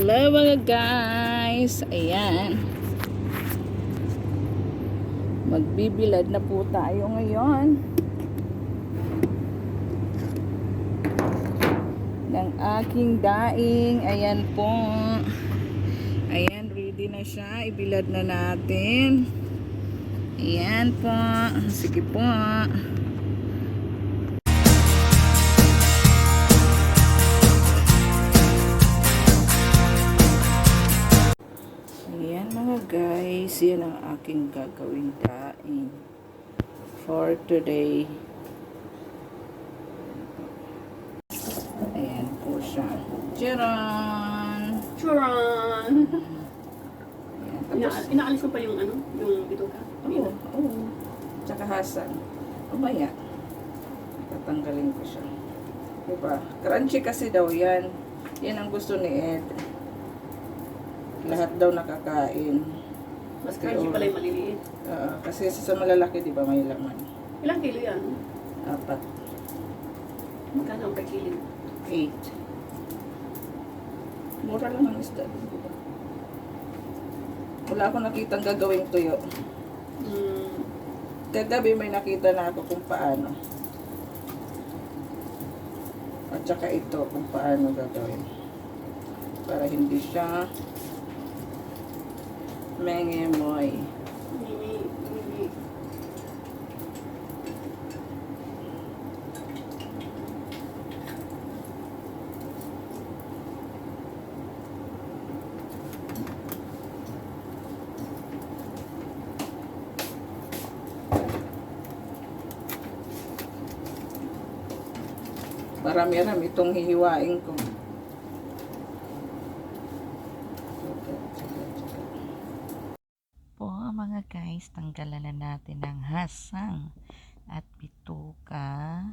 Hello mga guys. Ayan. Magbibilad na po tayo ngayon ng aking daing. Ayan po. Ayan, ready na siya. Ibilad na natin. Ayan po. Sige po. Ayan mga guys, yan ang aking gagawing daing for today. Ayan po siya. Charan! Charan! Ayan, tapos, Inaalis mo pa yung ano? Yung bituka? oo, oo. Tsaka hasan. Umaya. Tatanggalin ko siya. Diba? Crunchy kasi daw yan. Yan ang gusto ni Ed. Lahat daw nakakain. Mas crunchy pala yung maliliit. Kasi sa malalaki, di ba, may laman. Ilang kilo yan? 4. Magkano ang per kilo? 8. Mura lang ang isda. Diba? Wala akong nakitang gagawing tuyo. Kagabi may nakita na ako kung paano. At saka ito kung paano gagawin. Para hindi siya mengemoy. Marami-rami itong hihiwain ko. Po mga guys, tanggalan na natin ng hasang at bituka.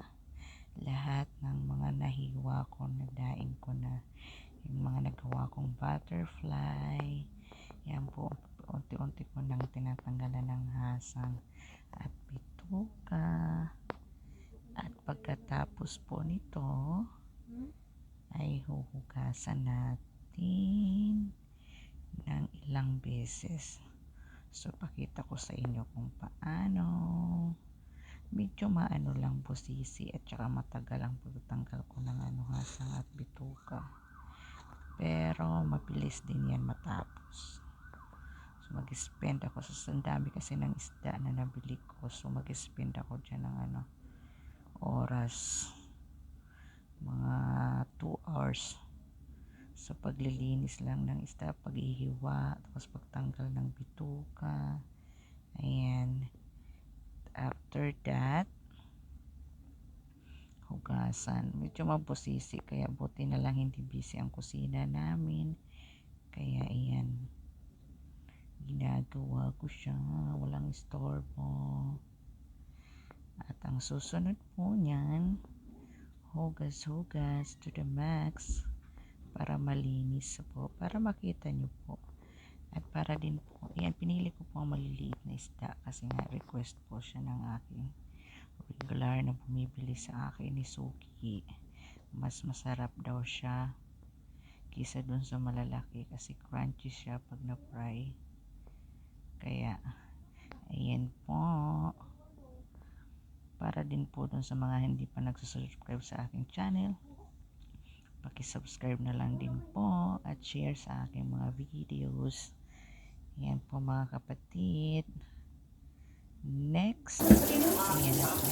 Lahat ng mga nahiwa ko na daing ko na. Yung mga nagawa kong butterfly. Yan po, unti-unti ko nang tinatanggalan ng hasang at bituka. At pagkatapos po nito ay huhugasan natin ng ilang beses. So pakita ko sa inyo kung paano. Medyo maano lang busisi at saka matagal ang pagtanggal ko ng hasang at bituka. Pero mabilis din yan matapos. So mag-spend ako sa dami kasi ng isda na nabili ko. So mag-spend ako dyan ng oras, mga 2 hours sa paglilinis lang ng isda, paghihiwa, tapos pagtanggal ng bituka. Ayan, after that hugasan. Medyo mabusisi kaya buti na lang hindi busy ang kusina namin, kaya ayan, ginagawa ko siya, walang istorbo. At ang susunod po niyan, hugas-hugas to the max para malinis po, para makita nyo po. At para din po, yan, pinili ko po ang maliliit na isda kasi nga request po siya ng aking regular na bumibili sa akin ni Suki. Mas masarap daw siya kisa dun sa malalaki kasi crunchy siya pag na-fry. Kaya, ayan po. Para din po dun sa mga hindi pa nagsusubscribe sa aking channel, paki-subscribe na lang din po at share sa aking mga videos. Yan po mga kapatid. Next, ayan na po.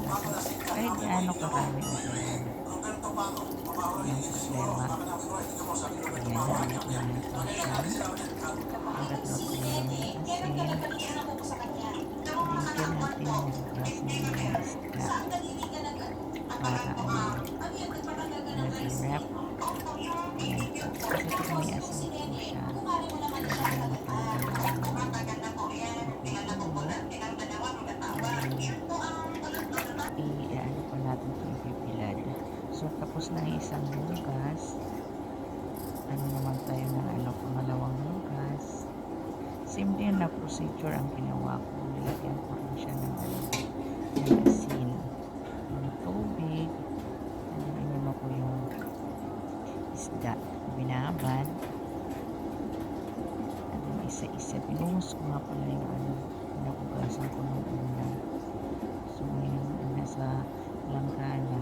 Kahit gaano karami o kailan. Yung problema. Ayan, halik na natin siya. Hanggat magtuloy yung asin. Bigyan natin nagugasan ng mga isda. Para nag-wrap. Ayan po. Kasi pag may asin po siya, hindi matanggal ng i-ano pa natin ito ipipilad. So, tapos na yung isang hugas. Ano naman tayo ng pangalawang hugas. Same din na procedure ang ginawa ko. Nilagyan ko rin siya ng asin. Ng tubig. Ano ko yung isda. Binabad. At isa-isa. Pinuhos ko nga pala yung nakugasan ko ng una. So, ngayon, nasa langgana.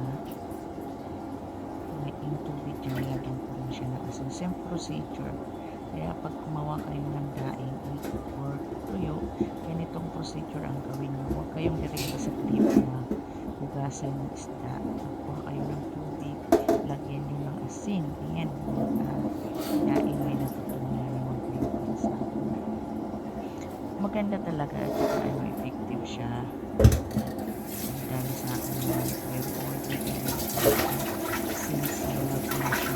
Yung tubig dyan, nilagyan ko rin siya ng asin. Same procedure. Kaya pag kumawa kayo ng daing or tuyo, ganitong procedure ang gawin nyo. Huwag kayong direkta sa clip na hugasan ng isda. Kuha kayo ng tubig, lagyan nyo ng asin. Ayan, daing may natutunan naman kayo para sa akin. Maganda talaga at effective siya. Dahil sa akin naman kayo order since nalagyan na siya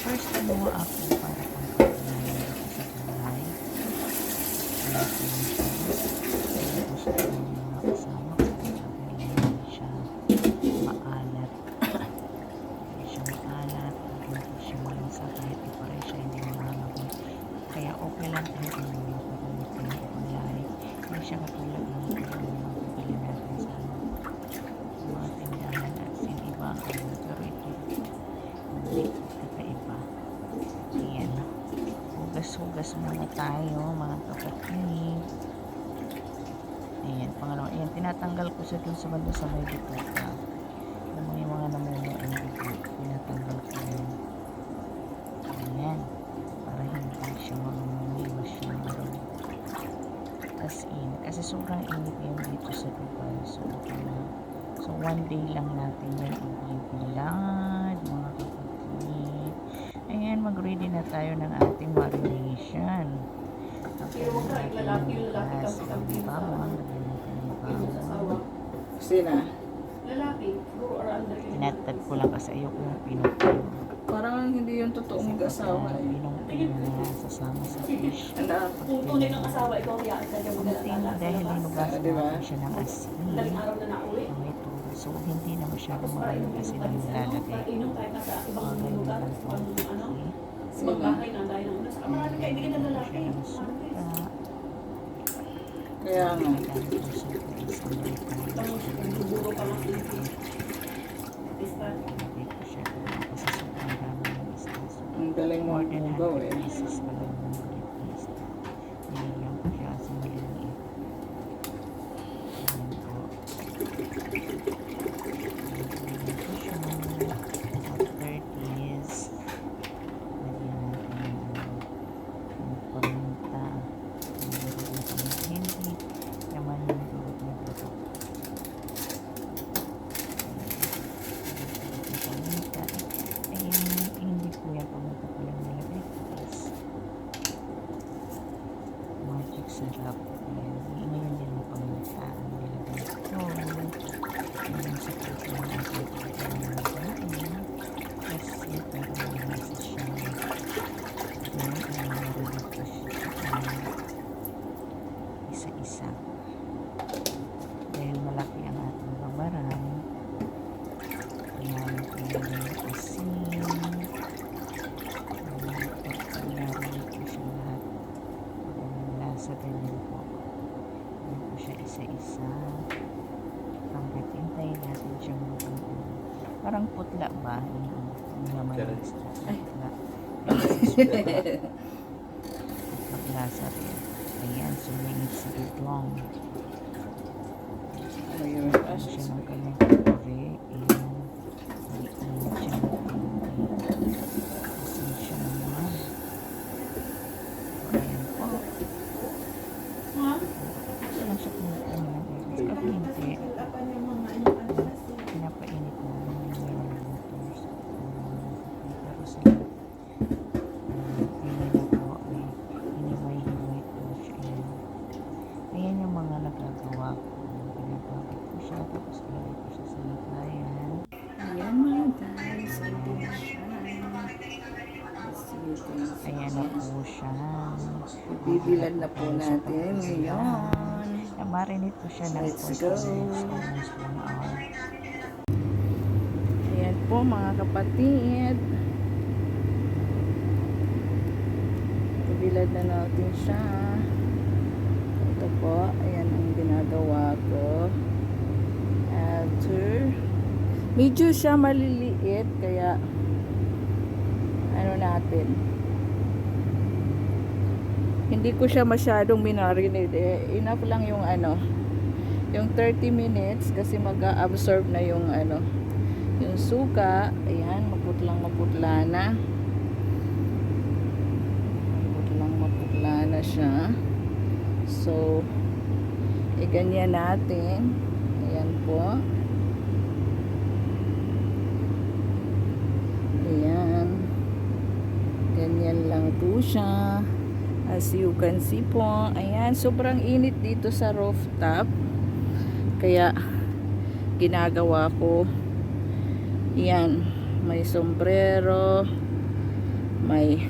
first gumawa ako para pangkakulayan dito sa bahay. Gusto ko ng mga kasama ko dahil hindi siya maalat. Hindi siya maalat, hindi siya malasa kahit iparay siya, hindi mamamagay. Kaya okay lang kahit yung mga paggamit ng kulay. Hindi siya katulad ng mabibili natin sa mga tindahan at siniba. Pero ito hindi kakaiba. Ayan. Hugas-hugas muna tayo mga kapatid. Ayan, pangalawa. Ayan, tinatanggal ko siya dun sa banda sa may bituka. Alam mo yung mga namuno ang bituka. Tinatanggal ko yun. Ayan. Para hindi siya mamumiwas siya maroon. As in, kasi sobrang init yun dito sa Dubai. So, okay na. So, one day lang natin yan ibibilad, mga kapatid. Ayan, mag-ready na tayo ng ating marination. Pero huwag ka, lalaki Ang bawang, lagyan natin ng bawang. Sina? Lalaki, siguro or under yun. Tinatad ko lang kasi ayoko yung pinupin. Parang hindi yung totoong mag-asawa eh. Pinupin na sasama sa fish. Anak. Kung tunay ng asawa, ikaw kaya ka dyan Kunting dahil hinugasan Diba? natin siya ng asin. Daling araw na nauwi. May tubig. So, hindi na masyadong maraming asin ang nilalagay. Inom kahit nasa ibang Ganyan lugar. lang po. Pang ano, Okay. magbahay na dahil ng una. Saka marami kaibigan na lalaki. Siya ng suka. Kaya nga. Gamit ng suka is American. Tapos, buburo pa lang. Pista. Lagay ko siya doon kasi sobrang dami ng isda. So, Ang galing mo more than magaw 100 eh. pieces pa lang ng maliit na isda. Nilagyan ko siya sa maliliit. Ayan po. Nilagyan ko siya. After this, lagyan natin ng paminta. Nilagyan natin ng hindi naman yung durog na durog. Paminta. Ay, hindi po yan paminta ko lang nilagay ko is magic sarap. Ayan. Ngayon din ang paminta ang nilagay ko. Ayan sa puso ng ating pagkain. Kasi parang nasa siya. Doon ay narinig ko siya sa isa-isa. Dahil malaki ang ating babaran, kailangan ko yung asin. Narinig ko siya lahat. Lasa ganyan po. Ayan ko siya isa-isa. Hanggat hintayin natin siya parang putla ba? Yung naman yung isda. Putla. Maglasa rin. Ayan, sumingit sa itlong. Ayun. Ano siya ng kanyang kore. Ayan. Iinit siya ng konti. Kasi siya ng Ayan na po. Hiniway-hiway po siya. Ayan yung mga nagagawa ko. Pinapabot ko siya. Tapos ilagay ko siya sa lagayan. Ayan mga guys, ito na siya. As you can see. Ayan na po siya. Bibilad na po natin ngayon. Marinate ko siya ng Let's 40 go. minutes, almost 1 hour. Ayan po mga kapatid. Bibilad na natin siya. Ito po, ayan ang ginagawa ko. After, medyo siya maliliit, kaya ano natin, hindi ko siya masyadong minarinate. Enough lang yung yung 30 minutes kasi mag-absorb na yung yung suka. Ayan, maputla na. Maputla na siya. So, ganyan natin. Ayan po. Ayan. Ganyan lang po siya. As you can see po. Ayan, sobrang init dito sa rooftop. Kaya, ginagawa ko. Ayan, may sombrero, may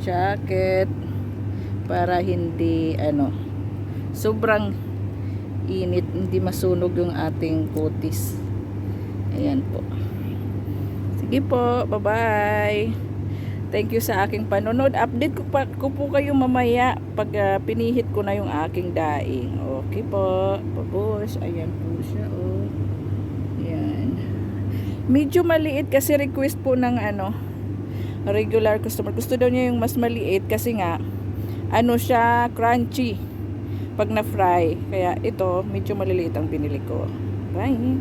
jacket, para hindi sobrang init, hindi masunog yung ating kutis. Ayan po. Sige po, bye bye. Thank you sa aking panonood. Update ko po kayo mamaya pag pinihit ko na yung aking daing. Okay po, babos. Ayan po siya, oh. Ayan. Medyo maliit kasi request po ng regular customer. Gusto daw niya yung mas maliit kasi nga siya crunchy pag na-fry. Kaya ito, medyo maliliit ang binili ko. Bye!